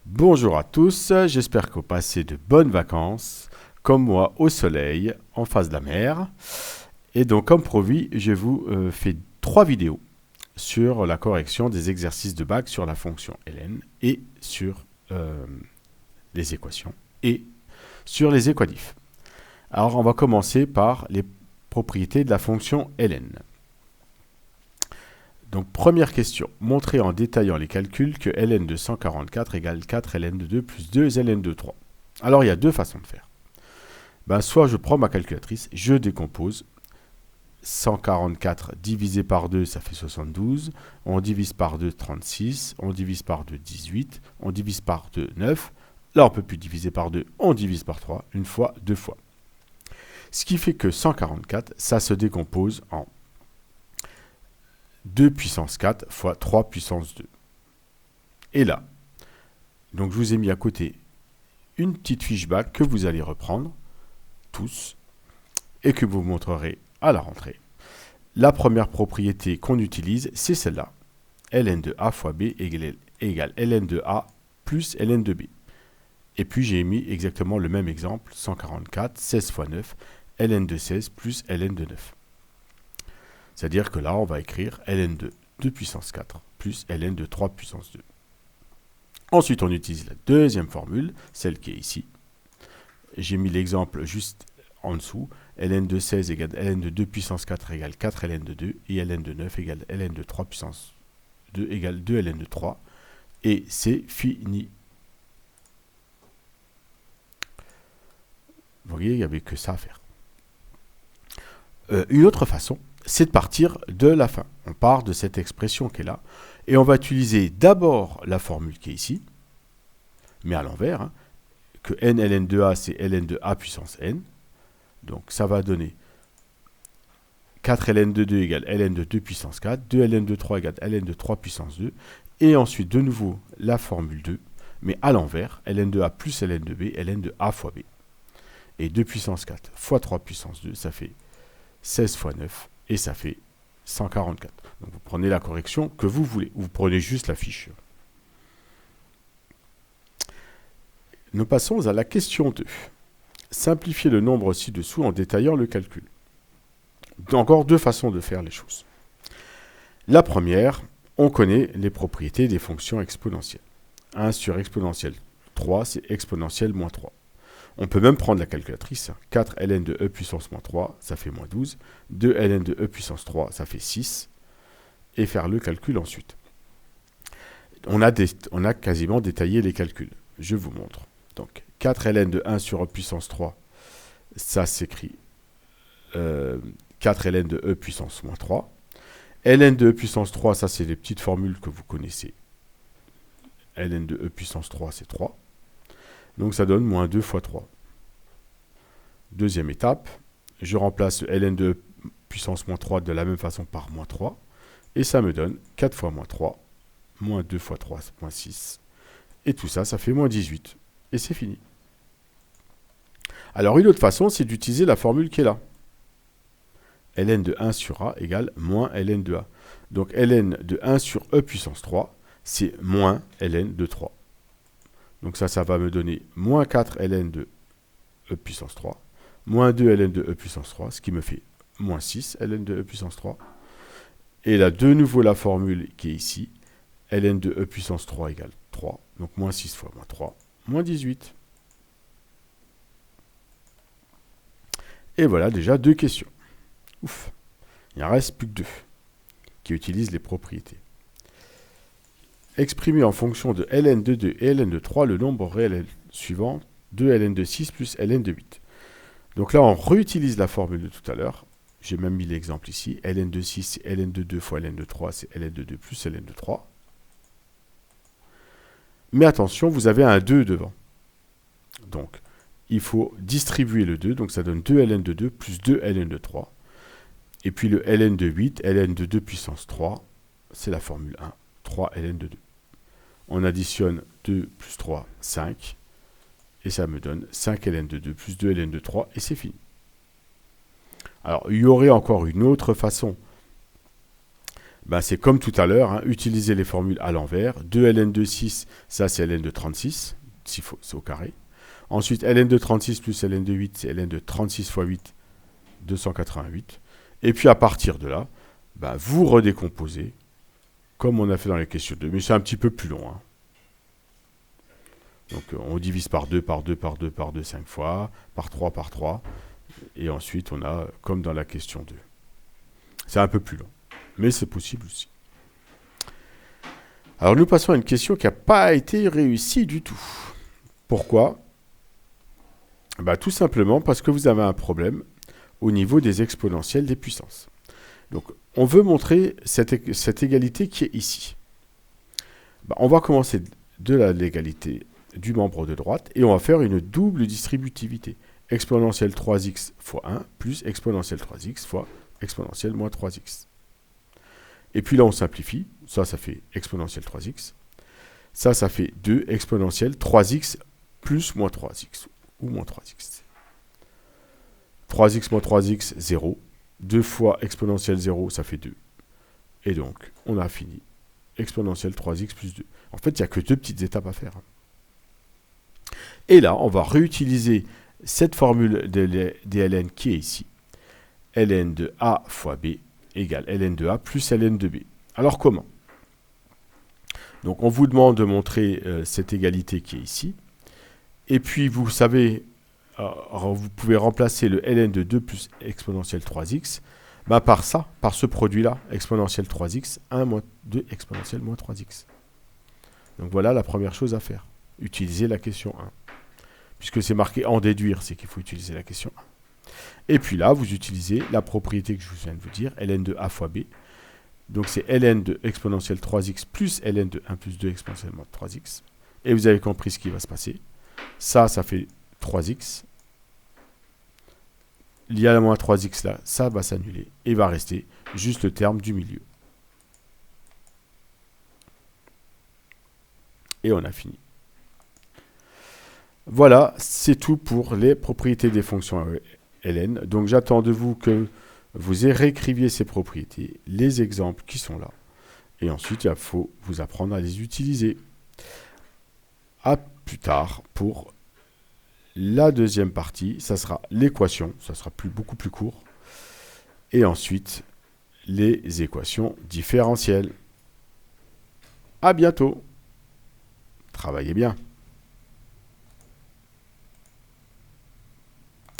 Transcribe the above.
Bonjour à tous, j'espère que vous passez de bonnes vacances, comme moi au soleil, en face de la mer. Et donc comme promis, je vous fais 3 vidéos sur la correction des exercices de bac sur la fonction ln et sur les équations et sur les équadifs. Alors on va commencer par les propriétés de la fonction ln. Donc première question, montrer en détaillant les calculs que ln de 144 égale 4 ln de 2 plus 2 ln de 3. Alors il y a deux façons de faire. Soit je prends ma calculatrice, je décompose. 144 divisé par 2, ça fait 72. On divise par 2, 36. On divise par 2, 18. On divise par 2, 9. Là, on ne peut plus diviser par 2, on divise par 3, une fois, deux fois. Ce qui fait que 144, ça se décompose en 2 puissance 4 fois 3 puissance 2. Et là, donc je vous ai mis à côté une petite fiche bac que vous allez reprendre, tous, et que vous montrerez à la rentrée. La première propriété qu'on utilise, c'est celle-là. ln de a fois b égale ln de a plus ln de b. Et puis j'ai mis exactement le même exemple, 144, 16 fois 9, ln de 16 plus ln de 9. C'est-à-dire que là, on va écrire ln de 2 puissance 4 plus ln de 3 puissance 2. Ensuite, on utilise la deuxième formule, celle qui est ici. J'ai mis l'exemple juste en dessous. ln de 16 égale ln de 2 puissance 4 égale 4 ln de 2. Et ln de 9 égale ln de 3 puissance 2 égale 2 ln de 3. Et c'est fini. Vous voyez, il n'y avait que ça à faire. Une autre façon, c'est de partir de la fin. On part de cette expression qui est là. Et on va utiliser d'abord la formule qui est ici, mais à l'envers, hein, que n ln de a, c'est ln de a puissance n. Donc ça va donner 4 ln de 2 égale ln de 2 puissance 4, 2 ln de 3 égale ln de 3 puissance 2, et ensuite de nouveau la formule 2, mais à l'envers, ln de a plus ln de b, ln de a fois b. Et 2 puissance 4 fois 3 puissance 2, ça fait 16 fois 9, et ça fait 144. Donc vous prenez la correction que vous voulez, vous prenez juste la fiche. Nous passons à la question 2. Simplifier le nombre ci-dessous en détaillant le calcul. Encore deux façons de faire les choses. La première, on connaît les propriétés des fonctions exponentielles. 1 sur exponentielle 3, c'est exponentielle moins 3. On peut même prendre la calculatrice. 4 ln de e puissance moins 3, ça fait moins 12. 2 ln de e puissance 3, ça fait 6. Et faire le calcul ensuite. On a quasiment détaillé les calculs. Je vous montre. Donc, 4 ln de 1 sur e puissance 3, ça s'écrit 4 ln de e puissance moins 3. ln de e puissance 3, ça c'est les petites formules que vous connaissez. ln de e puissance 3, c'est 3. Donc ça donne moins 2 fois 3. Deuxième étape, je remplace ln de e puissance moins 3 de la même façon par moins 3. Et ça me donne 4 fois moins 3, moins 2 fois 3, moins 6. Et tout ça, ça fait moins 18. Et c'est fini. Alors une autre façon, c'est d'utiliser la formule qui est là. ln de 1 sur a égale moins ln de a. Donc ln de 1 sur e puissance 3, c'est moins ln de 3. Donc ça va me donner moins 4 ln de e puissance 3, moins 2 ln de e puissance 3, ce qui me fait moins 6 ln de e puissance 3. Et là, de nouveau, la formule qui est ici, ln de e puissance 3 égale 3, donc moins 6 fois moins 3, moins 18. Et voilà déjà deux questions. Ouf, il en reste plus que deux qui utilisent les propriétés. Exprimer en fonction de ln de 2 et ln de 3 le nombre réel suivant, 2 ln de 6 plus ln de 8. Donc là, on réutilise la formule de tout à l'heure. J'ai même mis l'exemple ici. ln de 6, c'est ln de 2 fois ln de 3, c'est ln de 2 plus ln de 3. Mais attention, vous avez un 2 devant. Donc, il faut distribuer le 2. Donc, ça donne 2 ln de 2 plus 2 ln de 3. Et puis le ln de 8, ln de 2 puissance 3, c'est la formule 1. 3 ln de 2. On additionne 2 plus 3, 5. Et ça me donne 5 ln de 2 plus 2 ln de 3. Et c'est fini. Alors, il y aurait encore une autre façon Ben, c'est comme tout à l'heure, hein, utiliser les formules à l'envers. 2 ln de 6, ça c'est ln de 36, c'est au carré. Ensuite, ln de 36 plus ln de 8, c'est ln de 36 fois 8, 288. Et puis à partir de là, ben, vous redécomposez, comme on a fait dans les questions 2, mais c'est un petit peu plus long. Hein. Donc on divise par 2, par 2, par 2, par 2, 5 fois, par 3, par 3. Et ensuite, on a, comme dans la question 2. C'est un peu plus long, mais c'est possible aussi. Alors nous passons à une question qui n'a pas été réussie du tout. Pourquoi ? Bah, tout simplement parce que vous avez un problème au niveau des exponentielles des puissances. Donc on veut montrer cette égalité qui est ici. Bah, on va commencer de l'égalité du membre de droite et on va faire une double distributivité. Exponentielle 3x fois 1 plus exponentielle 3x fois exponentielle moins 3x. Et puis là, on simplifie. Ça fait exponentielle 3x. Ça fait 2 exponentielle 3x plus moins 3x. Ou moins 3x. 3x moins 3x, 0. 2 fois exponentielle 0, ça fait 2. Et donc, on a fini. Exponentielle 3x plus 2. En fait, il n'y a que 2 petites étapes à faire. Et là, on va réutiliser cette formule des ln qui est ici. Ln de a fois b égale ln de a plus ln de b. Alors comment ? Donc on vous demande de montrer cette égalité qui est ici. Et puis vous savez, vous pouvez remplacer le ln de 2 plus exponentielle 3x bah, par ça, par ce produit-là, exponentielle 3x, 1 moins 2 exponentielle moins 3x. Donc voilà la première chose à faire. Utiliser la question 1. Puisque c'est marqué en déduire, c'est qu'il faut utiliser la question 1. Et puis là, vous utilisez la propriété que je viens de vous dire, ln de a fois b. Donc c'est ln de exponentielle 3x plus ln de 1 plus 2 exponentielle moins 3x. Et vous avez compris ce qui va se passer. Ça fait 3x. Il y a la moins 3x là, ça va s'annuler. Et il va rester juste le terme du milieu. Et on a fini. Voilà, c'est tout pour les propriétés des fonctions ln. Donc j'attends de vous que vous réécriviez ces propriétés, les exemples qui sont là. Et ensuite, il faut vous apprendre à les utiliser. À plus tard pour la deuxième partie. Ça sera l'équation, ça sera beaucoup plus court. Et ensuite, les équations différentielles. À bientôt. Travaillez bien.